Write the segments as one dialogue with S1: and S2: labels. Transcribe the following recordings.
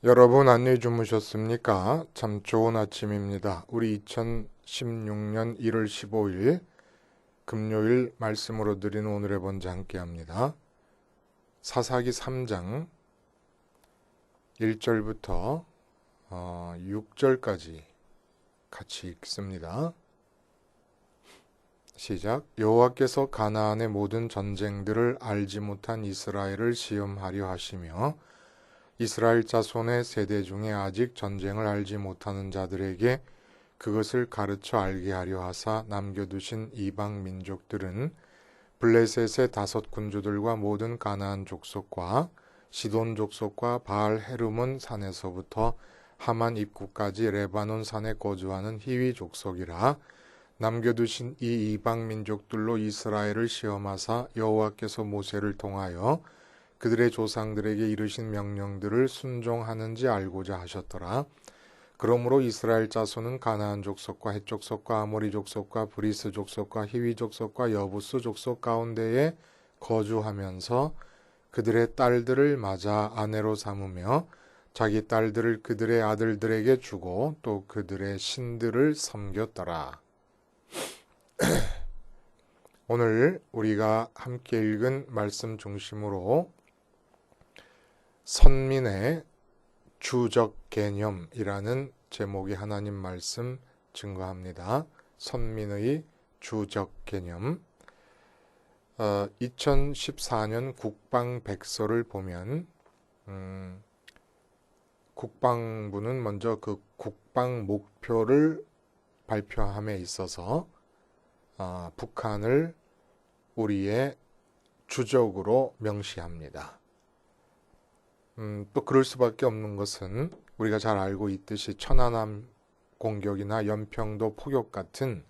S1: 여러분 안녕히 주무셨습니까? 참 좋은 아침입니다. 우리 2016년 1월 15일 금요일 말씀으로 드리는 오늘의 본문 함께 합니다. 사사기 3장 1절부터 6절까지 같이 읽습니다. 시작. 여호와께서 가나안의 모든 전쟁들을 알지 못한 이스라엘을 시험하려 하시며 이스라엘 자손의 세대 중에 아직 전쟁을 알지 못하는 자들에게 그것을 가르쳐 알게 하려 하사 남겨두신 이방 민족들은 블레셋의 5 군주들과 모든 가나안 족속과 시돈 족속과 바알 헤르몬 산에서부터 하만 입구까지 레바논 산에 거주하는 히위 족속이라. 남겨두신 이 이방 민족들로 이스라엘을 시험하사 여호와께서 모세를 통하여 그들의 조상들에게 이르신 명령들을 순종하는지 알고자 하셨더라. 그러므로 이스라엘 자손은 가나안 족속과 헷 족속과 아모리 족속과 브리스 족속과 히위 족속과 여부스 족속 가운데에 거주하면서 그들의 딸들을 맞아 아내로 삼으며 자기 딸들을 그들의 아들들에게 주고 또 그들의 신들을 섬겼더라. 오늘 우리가 함께 읽은 말씀 중심으로 선민의 주적 개념이라는 제목의 하나님 말씀 증거합니다. 선민의 주적 개념. 2014년 국방백서를 보면 국방부는 먼저 그 국방 목표를 발표함에 있어서 북한을 우리의 주적으로 명시합니다. 또 그럴 수밖에 없는 것은 우리가 잘 알고 있듯이 천안함 공격이나 연평도 포격 같은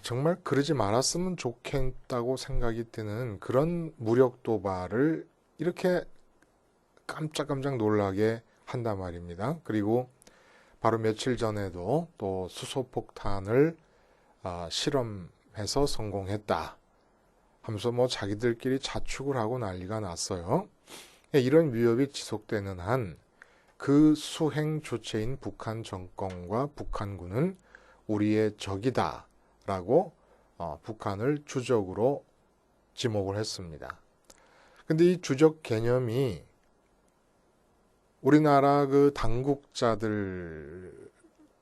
S1: 정말 그러지 말았으면 좋겠다고 생각이 드는 그런 무력 도발을 이렇게 깜짝깜짝 놀라게 한단 말입니다. 그리고 바로 며칠 전에도 또 수소폭탄을 실험해서 성공했다 하면서 자기들끼리 자축을 하고 난리가 났어요. 이런 위협이 지속되는 한 그 수행 주체인 북한 정권과 북한군은 우리의 적이다 라고 북한을 주적으로 지목을 했습니다. 근데 이 주적 개념이 우리나라 그 당국자들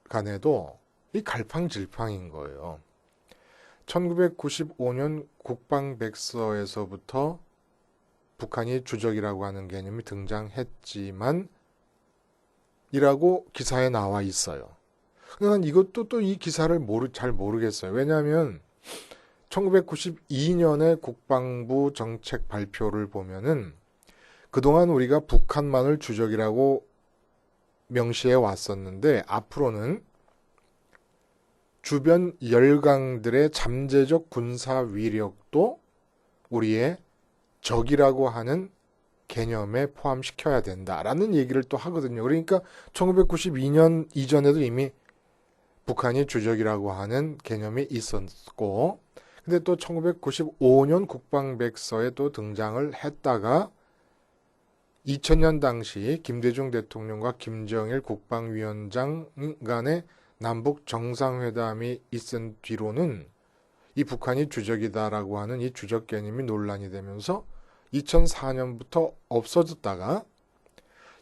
S1: 간에도 이 갈팡질팡인 거예요. 1995년 국방백서에서부터 북한이 주적이라고 하는 개념이 등장했지만 이라고 기사에 나와 있어요. 난 이것도 또 이 기사를 잘 모르겠어요. 왜냐하면 1992년에 국방부 정책 발표를 보면은 그동안 우리가 북한만을 주적이라고 명시해 왔었는데 앞으로는 주변 열강들의 잠재적 군사 위력도 우리의 적이라고 하는 개념에 포함시켜야 된다라는 얘기를 또 하거든요. 그러니까 1992년 이전에도 이미 북한이 주적이라고 하는 개념이 있었고, 근데 또 1995년 국방백서에 또 등장을 했다가 2000년 당시 김대중 대통령과 김정일 국방위원장 간의 남북 정상회담이 있은 뒤로는 이 북한이 주적이다라고 하는 이 주적 개념이 논란이 되면서 2004년부터 없어졌다가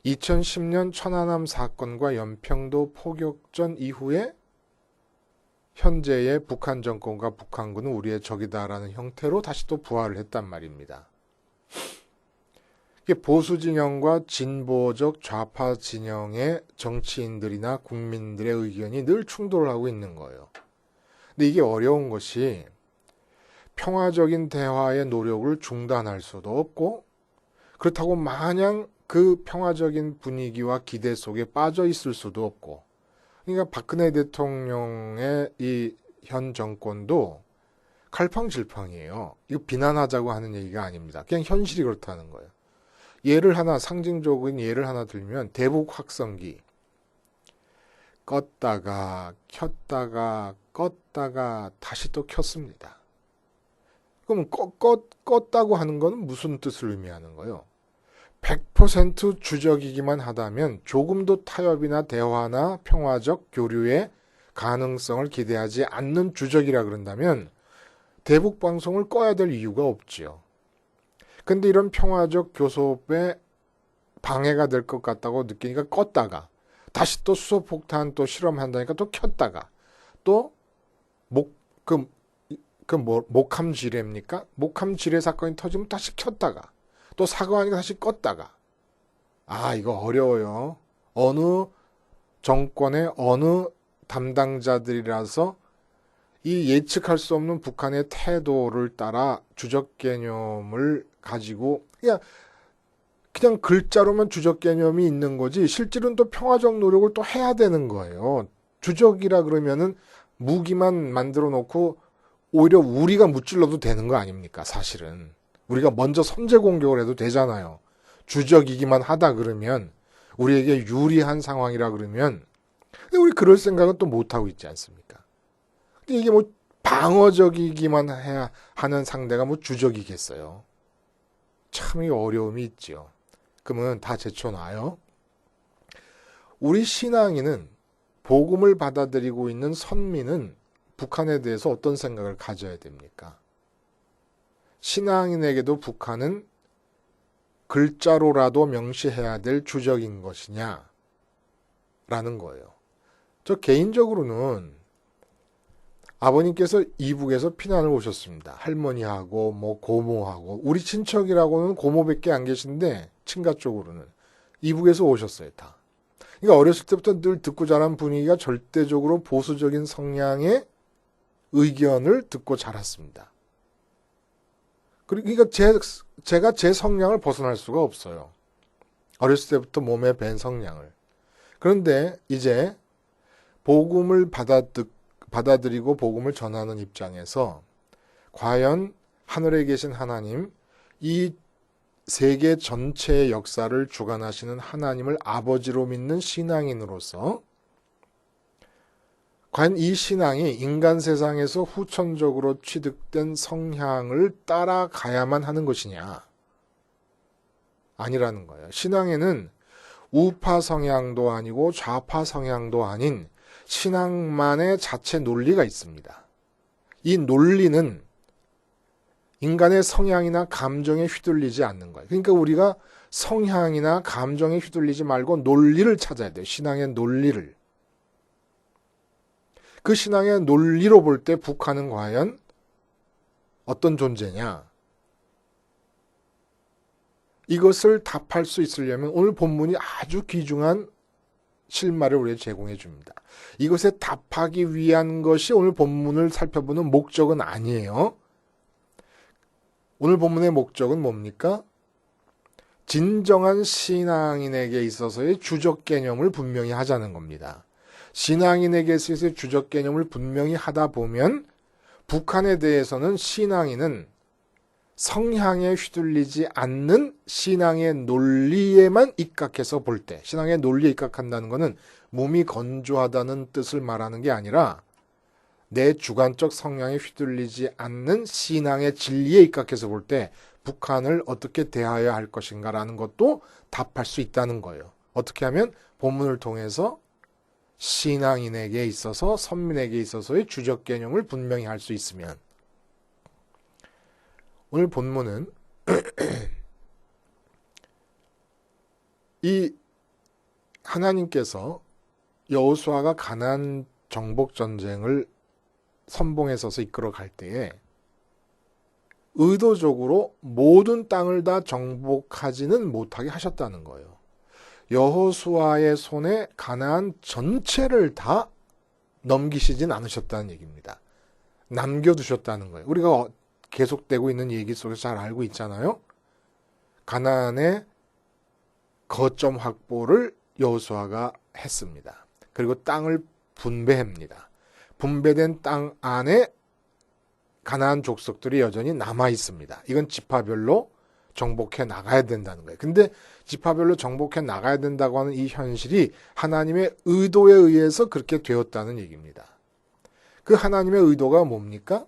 S1: 2010년 천안함 사건과 연평도 포격전 이후에 현재의 북한 정권과 북한군은 우리의 적이다라는 형태로 다시 또 부활을 했단 말입니다. 이게 보수 진영과 진보적 좌파 진영의 정치인들이나 국민들의 의견이 늘 충돌을 하고 있는 거예요. 근데 이게 어려운 것이 평화적인 대화의 노력을 중단할 수도 없고 그렇다고 마냥 그 평화적인 분위기와 기대 속에 빠져 있을 수도 없고, 그러니까 박근혜 대통령의 이 현 정권도 갈팡질팡이에요. 이거 비난하자고 하는 얘기가 아닙니다. 그냥 현실이 그렇다는 거예요. 상징적인 예를 하나 들면 대북 확성기 껐다가 켰다가 껐다가 다시 또 켰습니다. 그럼 껐다고 하는 건 무슨 뜻을 의미하는 거예요? 100% 주적이기만 하다면 조금도 타협이나 대화나 평화적 교류의 가능성을 기대하지 않는 주적이라 그런다면 대북 방송을 꺼야 될 이유가 없지요. 근데 이런 평화적 교섭에 방해가 될 것 같다고 느끼니까 껐다가 다시 또 수소폭탄 또 실험한다니까 또 켰다가 또 목함 지뢰입니까? 목함 지뢰 사건이 터지면 다시 켰다가 또 사과하니까 다시 껐다가 이거 어려워요. 어느 정권의 어느 담당자들이라서 이 예측할 수 없는 북한의 태도를 따라 주적 개념을 가지고 그냥 글자로만 주적 개념이 있는 거지 실제로는 또 평화적 노력을 또 해야 되는 거예요. 주적이라 그러면은 무기만 만들어 놓고 오히려 우리가 무찔러도 되는 거 아닙니까? 사실은 우리가 먼저 선제 공격을 해도 되잖아요. 주적이기만 하다 그러면 우리에게 유리한 상황이라 그러면 근데 우리 그럴 생각은 또 못하고 있지 않습니까? 근데 이게 뭐 방어적이기만 해야 하는 상대가 뭐 주적이겠어요. 참 이 어려움이 있지요. 그러면 다 제쳐놔요. 우리 신앙인은 복음을 받아들이고 있는 선민은 북한에 대해서 어떤 생각을 가져야 됩니까? 신앙인에게도 북한은 글자로라도 명시해야 될 주적인 것이냐? 라는 거예요. 저 개인적으로는 아버님께서 이북에서 피난을 오셨습니다. 할머니하고 뭐 고모하고 우리 친척이라고는 고모밖에 안 계신데 친가 쪽으로는 이북에서 오셨어요. 다. 그러니까 어렸을 때부터 늘 듣고 자란 분위기가 절대적으로 보수적인 성향의 의견을 듣고 자랐습니다. 그러니까 제가 제 성향을 벗어날 수가 없어요. 어렸을 때부터 몸에 밴 성향을. 그런데 이제 복음을 받아들이고 복음을 전하는 입장에서 과연 하늘에 계신 하나님, 이 세계 전체의 역사를 주관하시는 하나님을 아버지로 믿는 신앙인으로서 과연 이 신앙이 인간 세상에서 후천적으로 취득된 성향을 따라가야만 하는 것이냐? 아니라는 거예요. 신앙에는 우파 성향도 아니고 좌파 성향도 아닌 신앙만의 자체 논리가 있습니다. 이 논리는 인간의 성향이나 감정에 휘둘리지 않는 거예요. 그러니까 우리가 성향이나 감정에 휘둘리지 말고 논리를 찾아야 돼요. 신앙의 논리를. 그 신앙의 논리로 볼 때 북한은 과연 어떤 존재냐? 이것을 답할 수 있으려면 오늘 본문이 아주 귀중한 실마를 우리에게 제공해 줍니다. 이것에 답하기 위한 것이 오늘 본문을 살펴보는 목적은 아니에요. 오늘 본문의 목적은 뭡니까? 진정한 신앙인에게 있어서의 주적 개념을 분명히 하자는 겁니다. 신앙인에게 있어서의 주적 개념을 분명히 하다 보면 북한에 대해서는 신앙인은 성향에 휘둘리지 않는 신앙의 논리에만 입각해서 볼 때, 신앙의 논리에 입각한다는 것은 몸이 건조하다는 뜻을 말하는 게 아니라 내 주관적 성향에 휘둘리지 않는 신앙의 진리에 입각해서 볼 때 북한을 어떻게 대하여야 할 것인가라는 것도 답할 수 있다는 거예요. 어떻게 하면 본문을 통해서 신앙인에게 있어서 선민에게 있어서의 주적 개념을 분명히 할 수 있으면 오늘 본문은 이 하나님께서 여호수아가 가나안 정복 전쟁을 선봉에 서서 이끌어 갈 때에 의도적으로 모든 땅을 다 정복하지는 못하게 하셨다는 거예요. 여호수아의 손에 가나안 전체를 다 넘기시진 않으셨다는 얘기입니다. 남겨두셨다는 거예요. 우리가 계속되고 있는 얘기 속에서 잘 알고 있잖아요. 가나안의 거점 확보를 여호수아가 했습니다. 그리고 땅을 분배합니다. 분배된 땅 안에 가나안 족속들이 여전히 남아 있습니다. 이건 지파별로 정복해 나가야 된다는 거예요. 근데 지파별로 정복해 나가야 된다고 하는 이 현실이 하나님의 의도에 의해서 그렇게 되었다는 얘기입니다. 그 하나님의 의도가 뭡니까?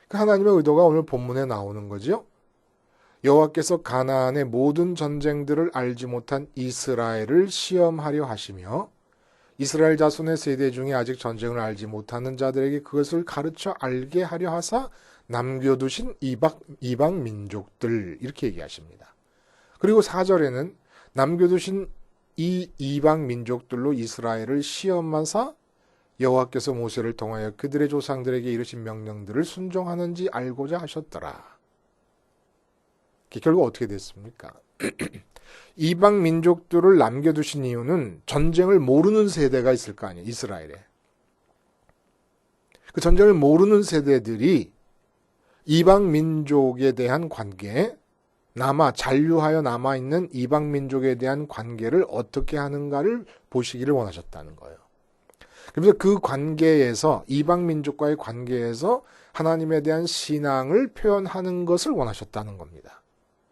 S1: 그 하나님의 의도가 오늘 본문에 나오는 거죠. 여호와께서 가나안의 모든 전쟁들을 알지 못한 이스라엘을 시험하려 하시며 이스라엘 자손의 세대 중에 아직 전쟁을 알지 못하는 자들에게 그것을 가르쳐 알게 하려 하사 남겨두신 이방 민족들 이렇게 얘기하십니다. 그리고 4절에는 남겨두신 이 이방 민족들로 이스라엘을 시험하사 여호와께서 모세를 통하여 그들의 조상들에게 이르신 명령들을 순종하는지 알고자 하셨더라. 결국 어떻게 됐습니까? 이방 민족들을 남겨두신 이유는 전쟁을 모르는 세대가 있을 거 아니에요. 이스라엘에. 그 전쟁을 모르는 세대들이 이방 민족에 대한 관계, 잔류하여 남아있는 이방 민족에 대한 관계를 어떻게 하는가를 보시기를 원하셨다는 거예요. 그래서 그 관계에서, 이방 민족과의 관계에서 하나님에 대한 신앙을 표현하는 것을 원하셨다는 겁니다.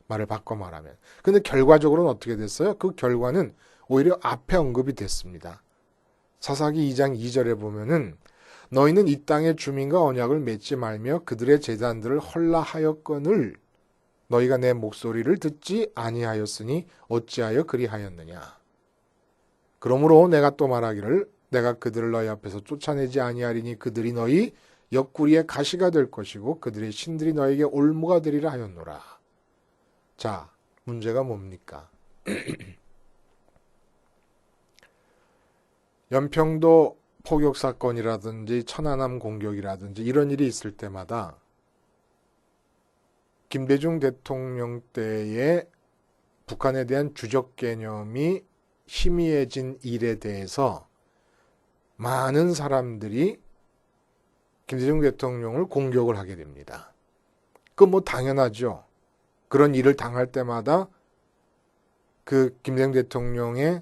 S1: 말을 바꿔 말하면. 근데 결과적으로는 어떻게 됐어요? 그 결과는 오히려 앞에 언급이 됐습니다. 사사기 2장 2절에 보면은 너희는 이 땅의 주민과 언약을 맺지 말며 그들의 제단들을 헐라하였거늘 너희가 내 목소리를 듣지 아니하였으니 어찌하여 그리하였느냐. 그러므로 내가 또 말하기를 내가 그들을 너희 앞에서 쫓아내지 아니하리니 그들이 너희 옆구리에 가시가 될 것이고 그들의 신들이 너에게 올무가 되리라 하였노라. 자, 문제가 뭡니까? 연평도 포격 사건이라든지 천안함 공격이라든지 이런 일이 있을 때마다 김대중 대통령 때의 북한에 대한 주적 개념이 희미해진 일에 대해서 많은 사람들이 김대중 대통령을 공격을 하게 됩니다. 그건 뭐 당연하죠. 그런 일을 당할 때마다 그 김대중 대통령의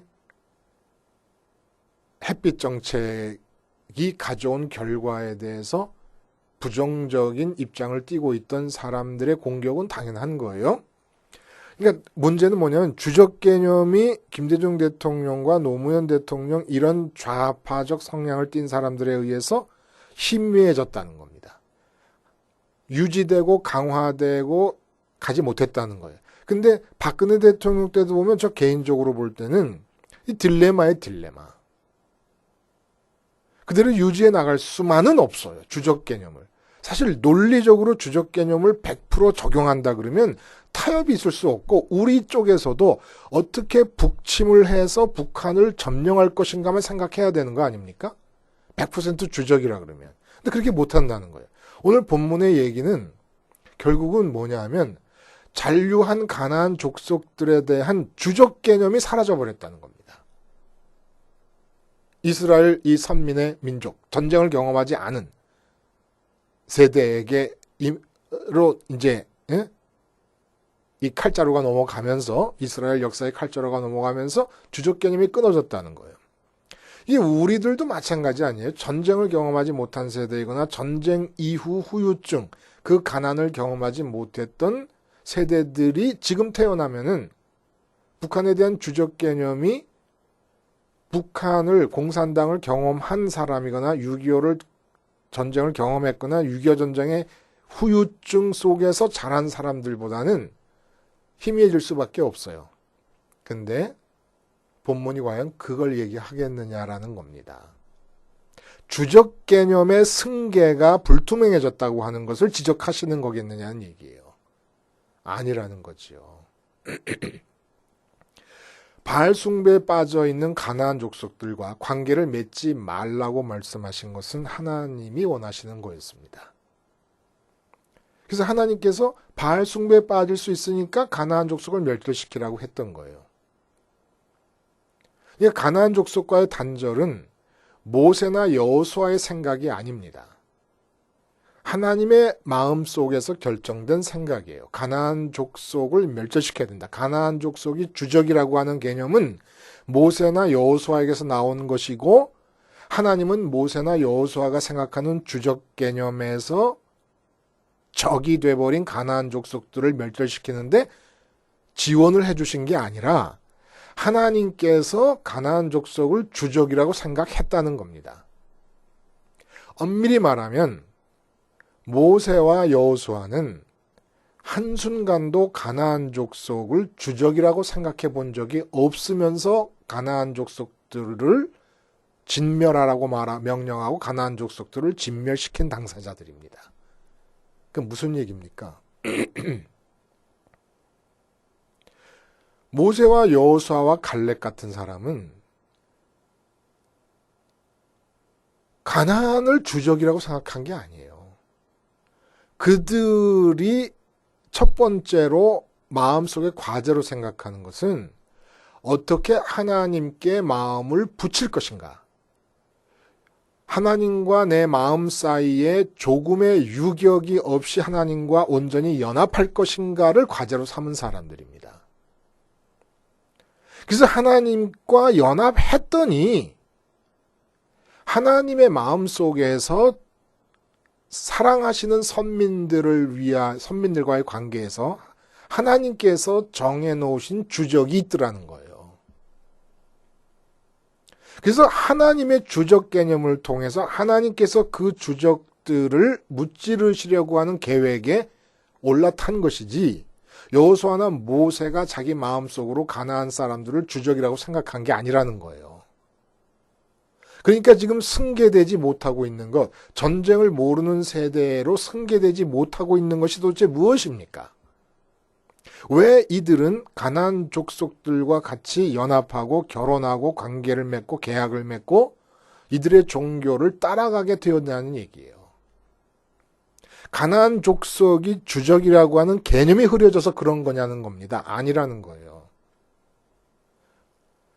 S1: 햇빛 정책이 가져온 결과에 대해서 부정적인 입장을 띠고 있던 사람들의 공격은 당연한 거예요. 그러니까 문제는 뭐냐면 주적 개념이 김대중 대통령과 노무현 대통령 이런 좌파적 성향을 띤 사람들에 의해서 희미해졌다는 겁니다. 유지되고 강화되고 가지 못했다는 거예요. 근데 박근혜 대통령 때도 보면 저 개인적으로 볼 때는 이 딜레마의 딜레마. 그대로 유지해 나갈 수만은 없어요. 주적 개념을. 사실 논리적으로 주적 개념을 100% 적용한다 그러면 타협이 있을 수 없고 우리 쪽에서도 어떻게 북침을 해서 북한을 점령할 것인가만 생각해야 되는 거 아닙니까? 100% 주적이라 그러면. 근데 그렇게 못한다는 거예요. 오늘 본문의 얘기는 결국은 뭐냐 하면 잔류한 가나안 족속들에 대한 주적 개념이 사라져버렸다는 겁니다. 이스라엘 이 선민의 민족, 전쟁을 경험하지 않은 세대에게로 이제 이 칼자루가 넘어가면서 이스라엘 역사의 칼자루가 넘어가면서 주적 개념이 끊어졌다는 거예요. 이게 우리들도 마찬가지 아니에요. 전쟁을 경험하지 못한 세대이거나 전쟁 이후 후유증, 그 가난을 경험하지 못했던 세대들이 지금 태어나면은 북한에 대한 주적 개념이 북한을 공산당을 경험한 사람이거나 6.25를 전쟁을 경험했거나 6.25 전쟁의 후유증 속에서 자란 사람들보다는 희미해질 수밖에 없어요. 근데 본문이 과연 그걸 얘기하겠느냐라는 겁니다. 주적 개념의 승계가 불투명해졌다고 하는 것을 지적하시는 거겠느냐는 얘기예요. 아니라는 거지요. 바알 숭배에 빠져 있는 가나안 족속들과 관계를 맺지 말라고 말씀하신 것은 하나님이 원하시는 거였습니다. 그래서 하나님께서 바알 숭배에 빠질 수 있으니까 가나안 족속을 멸절시키라고 했던 거예요. 그러니까 가나안 족속과의 단절은 모세나 여호수아의 생각이 아닙니다. 하나님의 마음속에서 결정된 생각이에요. 가나안 족속을 멸절시켜야 된다. 가나안 족속이 주적이라고 하는 개념은 모세나 여호수아에게서 나온 것이고 하나님은 모세나 여호수아가 생각하는 주적 개념에서 적이 돼버린 가나안 족속들을 멸절시키는데 지원을 해주신 게 아니라 하나님께서 가나안 족속을 주적이라고 생각했다는 겁니다. 엄밀히 말하면 모세와 여호수아는 한순간도 가나안 족속을 주적이라고 생각해 본 적이 없으면서 가나안 족속들을 진멸하라고 명령하고 가나안 족속들을 진멸시킨 당사자들입니다. 그 무슨 얘기입니까? 모세와 여호수아와 갈렙 같은 사람은 가나안을 주적이라고 생각한 게 아니에요. 그들이 첫 번째로 마음속에 과제로 생각하는 것은 어떻게 하나님께 마음을 붙일 것인가. 하나님과 내 마음 사이에 조금의 유격이 없이 하나님과 온전히 연합할 것인가를 과제로 삼은 사람들입니다. 그래서 하나님과 연합했더니 하나님의 마음 속에서 사랑하시는 선민들과의 관계에서 하나님께서 정해놓으신 주적이 있더라는 거예요. 그래서 하나님의 주적 개념을 통해서 하나님께서 그 주적들을 무찌르시려고 하는 계획에 올라탄 것이지 여호수아나 모세가 자기 마음속으로 가나안 사람들을 주적이라고 생각한 게 아니라는 거예요. 그러니까 지금 승계되지 못하고 있는 것, 전쟁을 모르는 세대로 승계되지 못하고 있는 것이 도대체 무엇입니까? 왜 이들은 가나안 족속들과 같이 연합하고 결혼하고 관계를 맺고 계약을 맺고 이들의 종교를 따라가게 되었냐는 얘기예요. 가나안 족속이 주적이라고 하는 개념이 흐려져서 그런 거냐는 겁니다. 아니라는 거예요.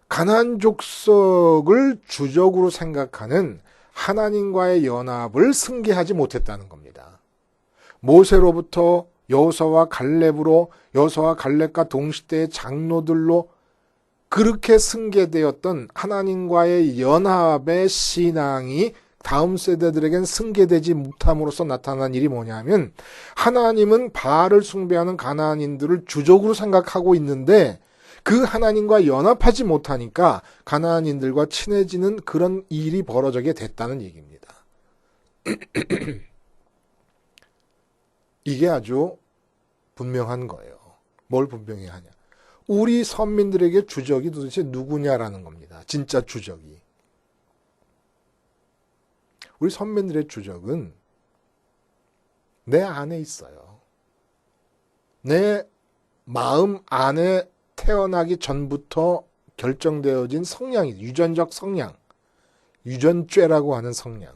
S1: 가나안 족속을 주적으로 생각하는 하나님과의 연합을 승계하지 못했다는 겁니다. 모세로부터 여호수아와 갈렙으로 여호수아와 갈렙과 동시대의 장로들로 그렇게 승계되었던 하나님과의 연합의 신앙이 다음 세대들에겐 승계되지 못함으로써 나타난 일이 뭐냐면 하나님은 바알을 숭배하는 가나안인들을 주적으로 생각하고 있는데 그 하나님과 연합하지 못하니까 가나안인들과 친해지는 그런 일이 벌어지게 됐다는 얘기입니다. 이게 아주 분명한 거예요. 뭘 분명히 하냐. 우리 선민들에게 주적이 도대체 누구냐라는 겁니다. 진짜 주적이. 우리 선민들의 주적은 내 안에 있어요. 내 마음 안에 태어나기 전부터 결정되어진 성향이 유전적 성향, 유전죄라고 하는 성향.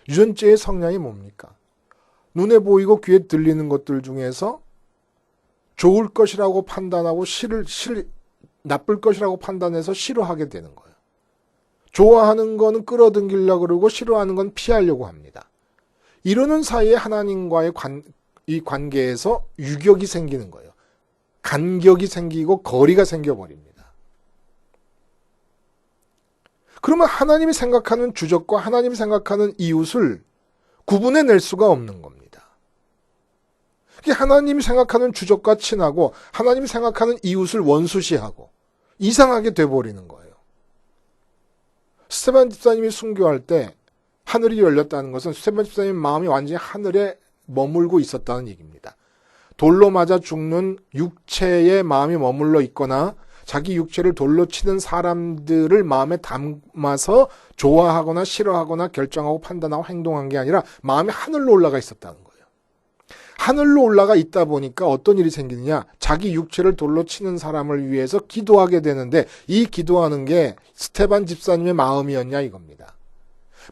S1: 유전죄의 성향이 뭡니까? 눈에 보이고 귀에 들리는 것들 중에서 좋을 것이라고 판단하고 나쁠 것이라고 판단해서 싫어하게 되는 거예요. 좋아하는 거는 끌어당기려고 그러고 싫어하는 건 피하려고 합니다. 이러는 사이에 하나님과의 이 관계에서 유격이 생기는 거예요. 간격이 생기고 거리가 생겨버립니다. 그러면 하나님이 생각하는 주적과 하나님이 생각하는 이웃을 구분해낼 수가 없는 겁니다. 하나님이 생각하는 주적과 친하고 하나님이 생각하는 이웃을 원수시하고 이상하게 돼버리는 거예요. 스테반 집사님이 순교할 때 하늘이 열렸다는 것은 스테반 집사님 마음이 완전히 하늘에 머물고 있었다는 얘기입니다. 돌로 맞아 죽는 육체에 마음이 머물러 있거나 자기 육체를 돌로 치는 사람들을 마음에 담아서 좋아하거나 싫어하거나 결정하고 판단하고 행동한 게 아니라 마음이 하늘로 올라가 있었다는 거예요. 하늘로 올라가 있다 보니까 어떤 일이 생기느냐. 자기 육체를 돌로 치는 사람을 위해서 기도하게 되는데 이 기도하는 게 스테반 집사님의 마음이었냐 이겁니다.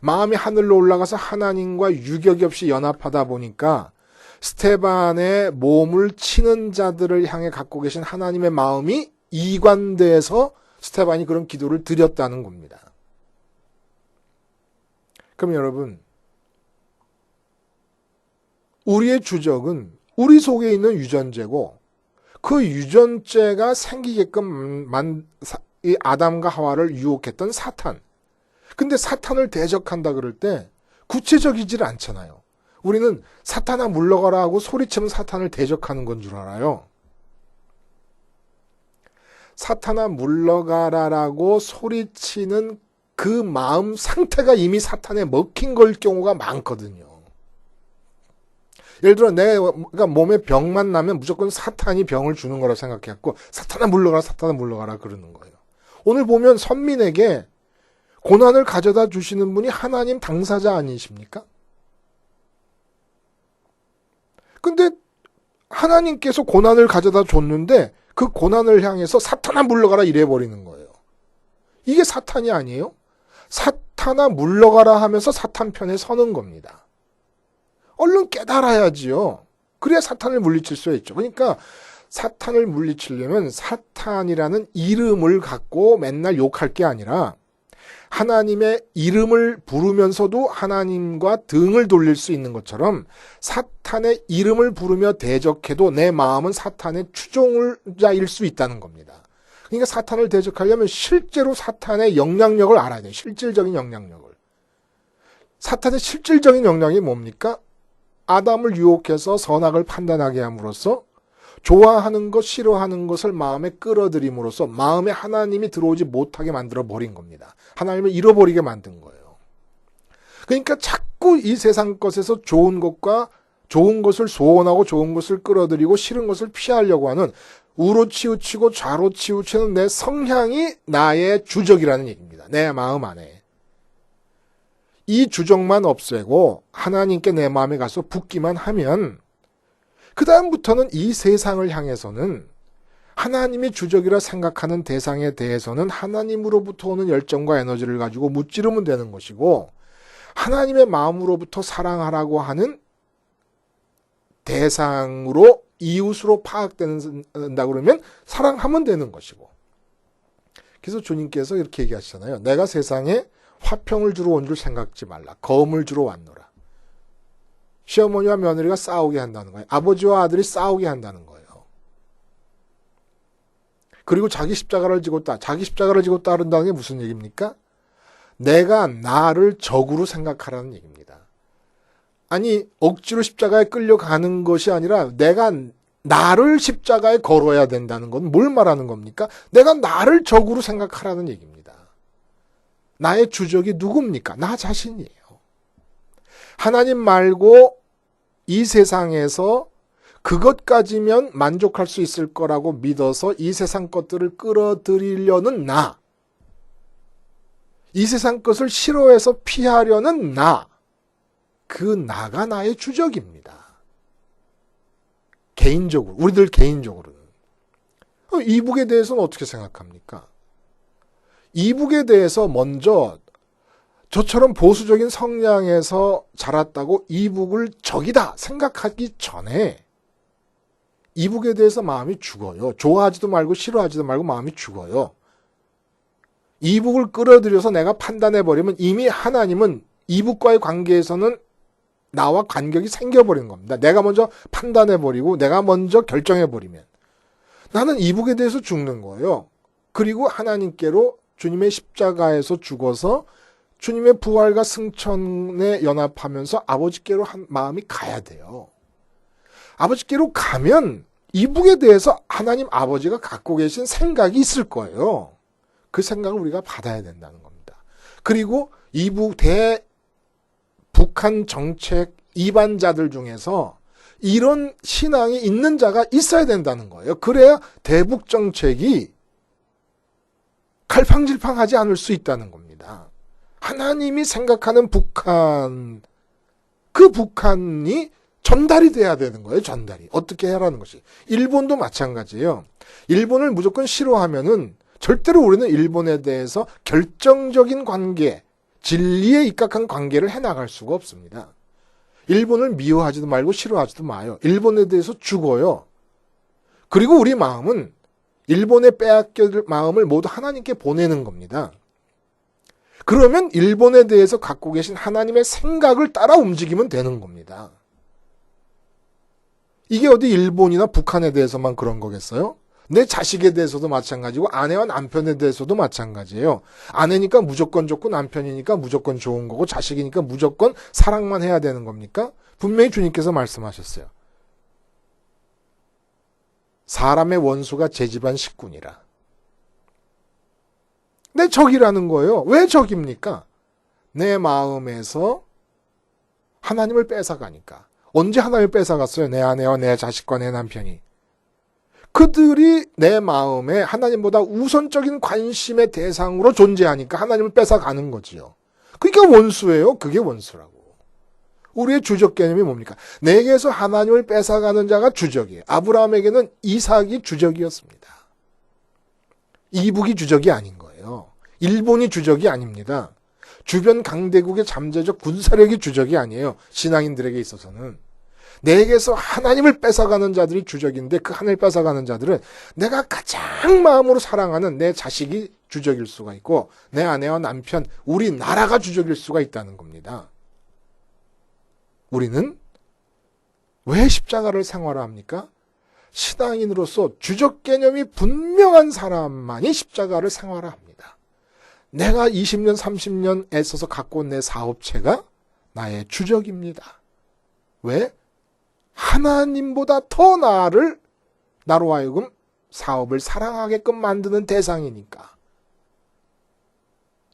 S1: 마음이 하늘로 올라가서 하나님과 유격이 없이 연합하다 보니까 스테반의 몸을 치는 자들을 향해 갖고 계신 하나님의 마음이 이관돼서 스테반이 그런 기도를 드렸다는 겁니다. 그럼 여러분, 우리의 주적은 우리 속에 있는 유전죄고 그 유전죄가 생기게끔 이 아담과 하와를 유혹했던 사탄. 근데 사탄을 대적한다 그럴 때 구체적이질 않잖아요. 우리는 사탄아 물러가라 하고 소리치면 사탄을 대적하는 건 줄 알아요. 사탄아 물러가라라고 소리치는 그 마음 상태가 이미 사탄에 먹힌 걸 경우가 많거든요. 예를 들어 내가 몸에 병만 나면 무조건 사탄이 병을 주는 거라 생각해갖고 사탄아 물러가라 사탄아 물러가라 그러는 거예요. 오늘 보면 선민에게 고난을 가져다 주시는 분이 하나님 당사자 아니십니까? 근데 하나님께서 고난을 가져다 줬는데 그 고난을 향해서 사탄아 물러가라 이래버리는 거예요. 이게 사탄이 아니에요? 사탄아 물러가라 하면서 사탄 편에 서는 겁니다. 얼른 깨달아야지요. 그래야 사탄을 물리칠 수 있죠. 그러니까 사탄을 물리치려면 사탄이라는 이름을 갖고 맨날 욕할 게 아니라 하나님의 이름을 부르면서도 하나님과 등을 돌릴 수 있는 것처럼 사탄의 이름을 부르며 대적해도 내 마음은 사탄의 추종자일 수 있다는 겁니다. 그러니까 사탄을 대적하려면 실제로 사탄의 영향력을 알아야 돼요. 실질적인 영향력을. 사탄의 실질적인 영향이 뭡니까? 아담을 유혹해서 선악을 판단하게 함으로써 좋아하는 것, 싫어하는 것을 마음에 끌어들임으로써 마음에 하나님이 들어오지 못하게 만들어 버린 겁니다. 하나님을 잃어버리게 만든 거예요. 그러니까 자꾸 이 세상 것에서 좋은 것과 좋은 것을 소원하고 좋은 것을 끌어들이고 싫은 것을 피하려고 하는 우로 치우치고 좌로 치우치는 내 성향이 나의 주적이라는 얘기입니다. 내 마음 안에. 이 주적만 없애고 하나님께 내 마음에 가서 붙기만 하면 그 다음부터는 이 세상을 향해서는 하나님이 주적이라 생각하는 대상에 대해서는 하나님으로부터 오는 열정과 에너지를 가지고 무찌르면 되는 것이고 하나님의 마음으로부터 사랑하라고 하는 대상으로 이웃으로 파악된다 그러면 사랑하면 되는 것이고 그래서 주님께서 이렇게 얘기하시잖아요. 내가 세상에 화평을 주러 온 줄 생각지 말라. 검을 주러 왔노라. 시어머니와 며느리가 싸우게 한다는 거예요. 아버지와 아들이 싸우게 한다는 거예요. 그리고 자기 십자가를 지고 따른다는 게 무슨 얘기입니까? 내가 나를 적으로 생각하라는 얘기입니다. 아니 억지로 십자가에 끌려가는 것이 아니라 내가 나를 십자가에 걸어야 된다는 건 뭘 말하는 겁니까? 내가 나를 적으로 생각하라는 얘기입니다. 나의 주적이 누굽니까? 나 자신이에요. 하나님 말고 이 세상에서 그것 가지면 만족할 수 있을 거라고 믿어서 이 세상 것들을 끌어들이려는 나. 이 세상 것을 싫어해서 피하려는 나. 그 나가 나의 주적입니다. 개인적으로, 우리들 개인적으로는. 이북에 대해서는 어떻게 생각합니까? 이북에 대해서 먼저 저처럼 보수적인 성향에서 자랐다고 이북을 적이다 생각하기 전에 이북에 대해서 마음이 죽어요. 좋아하지도 말고 싫어하지도 말고 마음이 죽어요. 이북을 끌어들여서 내가 판단해버리면 이미 하나님은 이북과의 관계에서는 나와 간격이 생겨버린 겁니다. 내가 먼저 판단해버리고 내가 먼저 결정해버리면 나는 이북에 대해서 죽는 거예요. 그리고 하나님께로 주님의 십자가에서 죽어서 주님의 부활과 승천에 연합하면서 아버지께로 한 마음이 가야 돼요. 아버지께로 가면 이북에 대해서 하나님 아버지가 갖고 계신 생각이 있을 거예요. 그 생각을 우리가 받아야 된다는 겁니다. 그리고 이북 북한 정책 이반자들 중에서 이런 신앙이 있는 자가 있어야 된다는 거예요. 그래야 대북 정책이 갈팡질팡하지 않을 수 있다는 겁니다. 하나님이 생각하는 북한, 그 북한이 전달이 돼야 되는 거예요. 전달이. 어떻게 해라는 것이. 일본도 마찬가지예요. 일본을 무조건 싫어하면은 절대로 우리는 일본에 대해서 결정적인 관계, 진리에 입각한 관계를 해나갈 수가 없습니다. 일본을 미워하지도 말고 싫어하지도 마요. 일본에 대해서 죽어요. 그리고 우리 마음은 일본에 빼앗길 마음을 모두 하나님께 보내는 겁니다. 그러면 일본에 대해서 갖고 계신 하나님의 생각을 따라 움직이면 되는 겁니다. 이게 어디 일본이나 북한에 대해서만 그런 거겠어요? 내 자식에 대해서도 마찬가지고 아내와 남편에 대해서도 마찬가지예요. 아내니까 무조건 좋고 남편이니까 무조건 좋은 거고 자식이니까 무조건 사랑만 해야 되는 겁니까? 분명히 주님께서 말씀하셨어요. 사람의 원수가 제 집안 식군이라. 내 적이라는 거예요. 왜 적입니까? 내 마음에서 하나님을 뺏어가니까. 언제 하나님을 뺏어갔어요? 내 아내와 내 자식과 내 남편이. 그들이 내 마음에 하나님보다 우선적인 관심의 대상으로 존재하니까 하나님을 뺏어가는 거지요. 그게 원수예요. 그게 원수라고. 우리의 주적 개념이 뭡니까? 내게서 하나님을 뺏어가는 자가 주적이에요. 아브라함에게는 이삭이 주적이었습니다. 이북이 주적이 아닌 거예요. 일본이 주적이 아닙니다. 주변 강대국의 잠재적 군사력이 주적이 아니에요. 신앙인들에게 있어서는. 내게서 하나님을 뺏어가는 자들이 주적인데 그 하나님을 뺏어가는 자들은 내가 가장 마음으로 사랑하는 내 자식이 주적일 수가 있고 내 아내와 남편, 우리 나라가 주적일 수가 있다는 겁니다. 우리는 왜 십자가를 생활합니까? 신앙인으로서 주적 개념이 분명한 사람만이 십자가를 생활합니다. 내가 20년, 30년 애써서 갖고 온 내 사업체가 나의 주적입니다. 왜? 하나님보다 더 나로 하여금 사업을 사랑하게끔 만드는 대상이니까.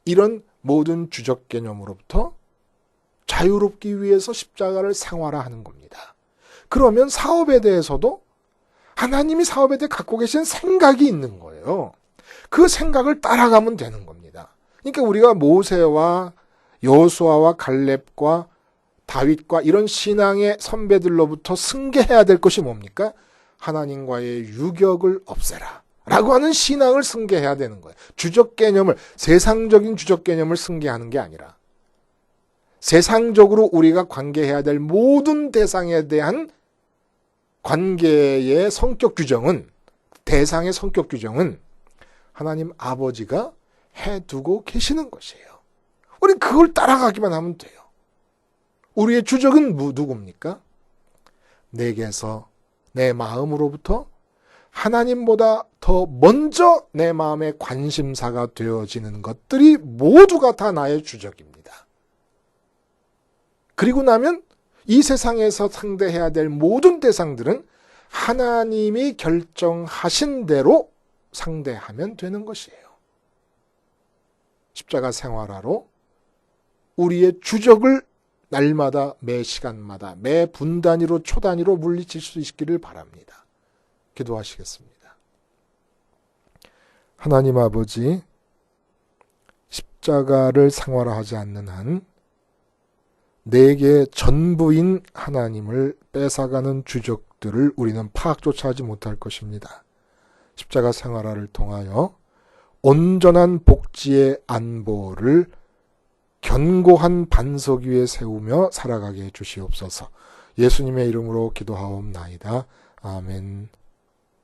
S1: 이런 모든 주적 개념으로부터 자유롭기 위해서 십자가를 생활화하는 겁니다. 그러면 사업에 대해서도 하나님이 사업에 대해 갖고 계신 생각이 있는 거예요. 그 생각을 따라가면 되는 겁니다. 그러니까 우리가 모세와 여호수아와 갈렙과 다윗과 이런 신앙의 선배들로부터 승계해야 될 것이 뭡니까? 하나님과의 유격을 없애라 라고 하는 신앙을 승계해야 되는 거예요. 주적 개념을, 세상적인 주적 개념을 승계하는 게 아니라 세상적으로 우리가 관계해야 될 모든 대상에 대한 관계의 성격 규정은, 대상의 성격 규정은 하나님 아버지가 해두고 계시는 것이에요. 우리 그걸 따라가기만 하면 돼요. 우리의 주적은 누굽니까? 내게서, 내 마음으로부터 하나님보다 더 먼저 내 마음의 관심사가 되어지는 것들이 모두가 다 나의 주적입니다. 그리고 나면 이 세상에서 상대해야 될 모든 대상들은 하나님이 결정하신 대로 상대하면 되는 것이에요. 십자가 생활화로 우리의 주적을 날마다, 매 시간마다, 매 분 단위로, 초 단위로 물리칠 수 있기를 바랍니다. 기도하시겠습니다. 하나님 아버지, 십자가를 생활화하지 않는 한 내게 전부인 하나님을 뺏어가는 주적들을 우리는 파악조차 하지 못할 것입니다. 십자가 생활화를 통하여 온전한 복지의 안보를 견고한 반석 위에 세우며 살아가게 해주시옵소서. 예수님의 이름으로 기도하옵나이다. 아멘.